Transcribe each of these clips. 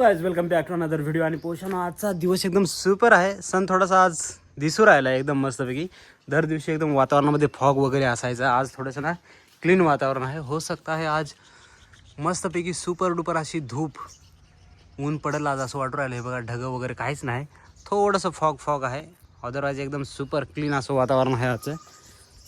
Guys, welcome back to another video. आणि पोषण आजचा दिवस एकदम सुपर आहे. सन थोडासा आज दिसू राहिला एकदम मस्तपैकी. दर दिवशी एकदम वातावरणामध्ये फॉग वगैरे असायचं. आज थोडंसं ना क्लीन वातावरण आहे. हो सकता है आज मस्तपैकी सुपर डुपर अशी धूप ऊन पडेल आज असं वाटू राहिलं. हे बघा ढगं वगैरे काहीच नाही, थोडंसं फॉग आहे. अदरवाईज एकदम सुपर क्लीन असं वातावरण आहे आजचं.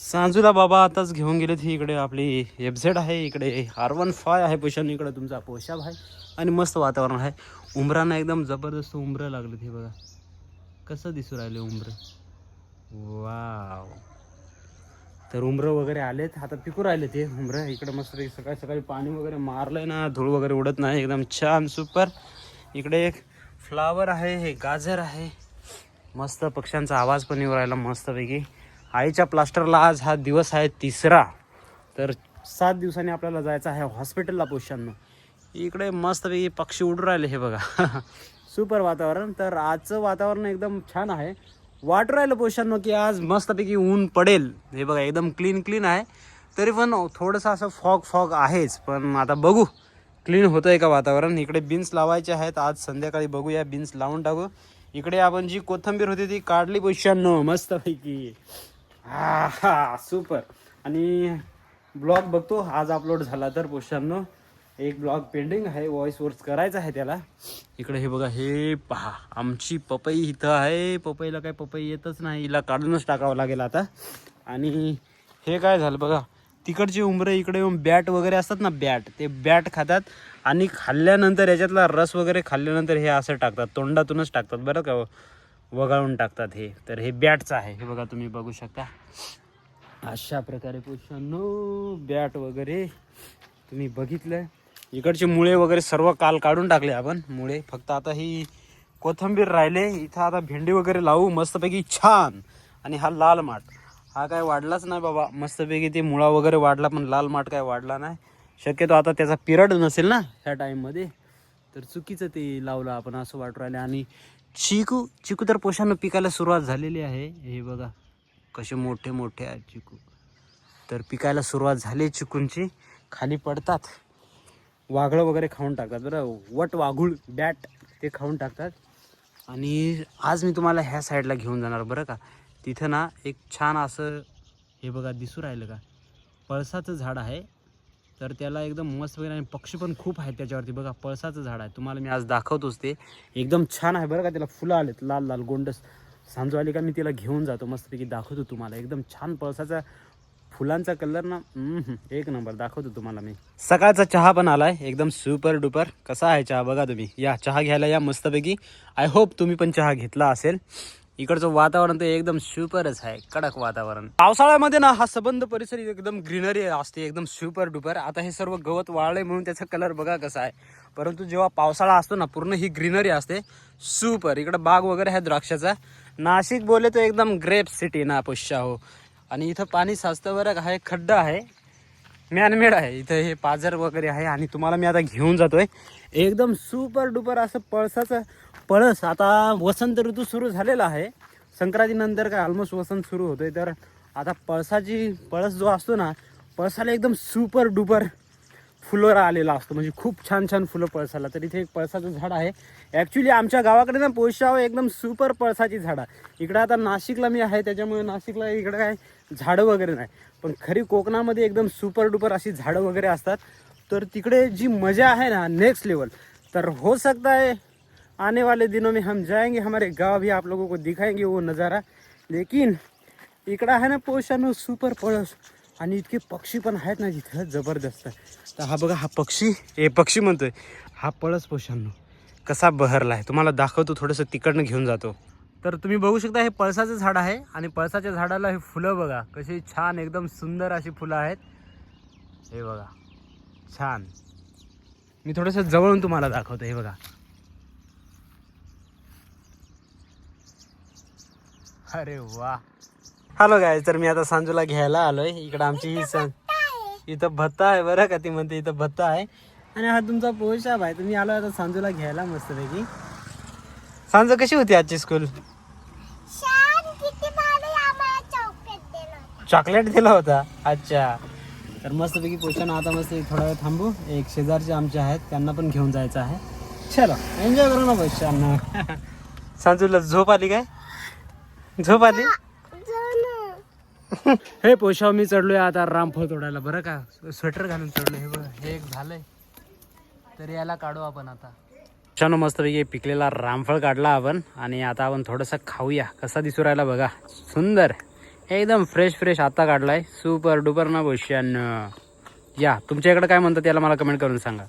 सांजूला बाबा आताच घेऊन गेलेत. ही इकडे आपली FZ आहे, इकडे R15 आहे पोषण, इकडे तुमचा पोशाब आहे आणि मस्त वातावरण आहे. उंबरांना एकदम जबरदस्त उंबरं लागलेत. हे बघा कसं दिसू राहिले उंबरं. वाव. तर उंबरं वगैरे आलेत, आता पिकू राहिले ते उंबरं. इकडे मस्त सकाळी सकाळी पाणी वगैरे मारलंय ना, धूळ वगैरे उडत नाही, एकदम छान सुपर. इकडे एक फ्लावर आहे, हे गाजर आहे. मस्त पक्ष्यांचा आवाज पण येऊ राहिला मस्तपैकी. आईच्या प्लास्टरला आज हा दिवस आहे तिसरा. तर 7 दिवसांनी आपल्याला जायचं आहे हॉस्पिटलला पोषांना. इकडे मस्तपैकी पक्षी उडू राहिले. हे बघा सुपर वातावरण. तर आजचं वातावरण एकदम छान आहे. वाटू राहिलं पोषांना की आज मस्तपैकी ऊन पडेल. हे बघा एकदम क्लीन आहे. तरी पण थोडंसं असं फॉग आहेच. पण आता बघू क्लीन होतं आहे का वातावरण. इकडे बीन्स लावायचे आहेत, आज संध्याकाळी बघूया बीन्स लावून टाकू. इकडे आपण जी कोथिंबीर होती ती काढली पोषांनो मस्तपैकी. हा सुपर. आणि ब्लॉग बघतो आज अपलोड झाला तर पोषांनो. एक ब्लॉग पेंडिंग आहे, व्हॉइस ओव्हर करायचा आहे त्याला. इकडे हे बघा, हे पहा आमची पपई इथं आहे. पपईला काय पपई येतच नाही, हिला काढूनच टाकावं लागेल आता. आणि हे काय झालं बघा, तिकडची उंबरं इकडे येऊन बॅट वगैरे असतात ना, ते बॅट खातात. आणि खाल्ल्यानंतर याच्यातला रस वगैरे खाल्ल्यानंतर हे असं टाकतात, तोंडातूनच टाकतात बरं का, वगाळून टाकतात हे. तर हे बॅटचं आहे. हे बघा तुम्ही बघू शकता अशा प्रकारे पोषांनो बॅट वगैरे तुम्ही बघितलं. इकडचे मुळे वगैरे सर्व काल काढून टाकले आपण मुळे. फक्त आता ही कोथिंबीर राहिले. इथं आता भेंडी वगैरे लावू मस्तपैकी छान. आणि हा लाल माठ हा काय वाढलाच नाही बाबा. मस्तपैकी ते मुळा वगैरे वाढला, पण लाल माठ काय वाढला नाही. शक्यतो आता त्याचा पिरियड नसेल ना ह्या टाईममध्ये, तर चुकीचं ते लावलं आपण असं वाटू राहिलं. आणि चिकू तर पोषांना पिकायला सुरुवात झालेली आहे. हे बघा कसे मोठे आहेत चिकू. तर पिकायला सुरुवात झाली चिकूंची. खाली पडतात, वाघळं वगैरे खाऊन टाकतात बरं. वट वाघूळ बॅट ते खाऊन टाकतात. आणि आज मी तुम्हाला ह्या साईडला घेऊन जाणार बरं का. तिथं ना एक छान असं हे बघा दिसू राहिलं का, पळसाचं झाड आहे. तर त्याला एकदम मस्त वगैरे, आणि पक्षी पण खूप आहेत त्याच्यावरती. बघा पळसाचं झाड आहे, तुम्हाला मी आज दाखवतोच. ते एकदम छान आहे बरं का. त्याला फुलं आलेत लाल गोंडस. सांजू आली का मी तिला घेऊन जातो, मस्तपैकी दाखवतो तुम्हाला. एकदम छान पळसाचा फुलांचा कलर ना एक नंबर. दाखवतो तुम्हाला मी. सकाळचा चहा पण आलाय एकदम सुपर डुपर. कसा आहे चहा बघा तुम्ही. या चहा घ्यायला या मस्तपैकी. आय होप तुम्ही पण चहा घेतला असेल. इकडचं वातावरण तर एकदम सुपरच आहे, कडक वातावरण. पावसाळ्यामध्ये ना हा सबंध परिसर एकदम ग्रीनरी असते, एकदम सुपर डुपर. आता हे सर्व गवत वाळले म्हणून त्याचा कलर बघा कसा आहे. परंतु जेव्हा पावसाळा असतो ना, पूर्ण ही ग्रीनरी असते सुपर. इकडं बाग वगैरे आहे द्राक्षाचा. नाशिक बोले तो एकदम ग्रेप सिटी ना पुष्या हो. आणि इथं पाणी साचतं बरं का. हा एक खड्डा आहे, मॅनमेड आहे. इथं हे पाझर वगैरे आहे. आणि तुम्हाला मी आता घेऊन जातोय एकदम सुपर डुपर असं पळसाचं पळस. आता वसंत ऋतू सुरू झालेला आहे. संक्रांतीनंतर काय ऑलमोस्ट वसंत सुरू होतोय. तर आता पळस जो असतो ना, पळसाला एकदम सुपर डुपर फुलं आलेला असतो. म्हणजे खूप छान फुलं पळसाला. तर इथे एक पळसाचं झाड आहे. ॲक्च्युली आमच्या गावाकडे ना पोषाव एकदम सुपर पळसाची झाडं. इकडं आता नाशिकला मी आहे, त्याच्यामुळे नाशिकला इकडं काय झाडं वगैरे नाही. पण खरी कोकणामध्ये एकदम सुपर डुपर अशी झाडं वगैरे असतात. तर तिकडे जी मजा आहे ना नेक्स्ट लेवल. तर हो सकता है आने वाले दिनों में हम जाएंगे, हमारे गाँव भी आप लोगों को दिखाएंगे वो नज़ारा. लेकिन इकडं आहे ना पोषानो सुपर पळस. आणि इतके पक्षी पण आहेत ना तिथं जबरदस्त. तर हा बघा, हा पक्षी म्हणतोय, हा पळस पोषांनो कसा बहरला आहे तुम्हाला दाखवतो. थोडंसं तिकडनं घेऊन जातो. तर तुम्ही बघू शकता हे पळसाचं झाड आहे. आणि पळसाच्या झाडाला हे फुलं बघा कशी छान एकदम सुंदर अशी फुलं आहेत. हे बघा छान. मी थोडंसं जवळून तुम्हाला दाखवतो. हे बघा, अरे वा. हॅलो गाय, तर मी आता सांजूला घ्यायला आलोय. इकडं आमची ही इथं भत्ता आहे बरं का. ती म्हणते इथं भत्ता आहे. आणि हा तुमचा पोशाब आहे. तुम्ही आलो आता सांजूला घ्यायला मस्तपैकी. सांजू कशी होती आजची स्कूल. चॉकलेट दिला होता, अच्छा. तर मस्तपैकी पोषण आता मस्त थोडा वेळ थांबू. एक शेजारचे आमचे आहेत, त्यांना पण घेऊन जायचं आहे. चलो एन्जॉय करू ना पैशांना. सांजूला झोप आली काय? झोप आली? हे पोशाव मी चढलोय आता रामफळ तोडायला. बरं का स्वेटर घालून चढलोय. हे बघ हे एक झालंय तर याला काढू आपण आता. छान मस्तपैकी पिकलेला रामफळ काढला आपण आणि आता आपण थोडंसं खाऊया. कसा दिसू राहिला बघा. सुंदर एकदम फ्रेश फ्रेश आता काढलाय. सुपर डुपर ना पोशान. या तुमच्या इकडे काय म्हणतात याला मला कमेंट करून सांगा.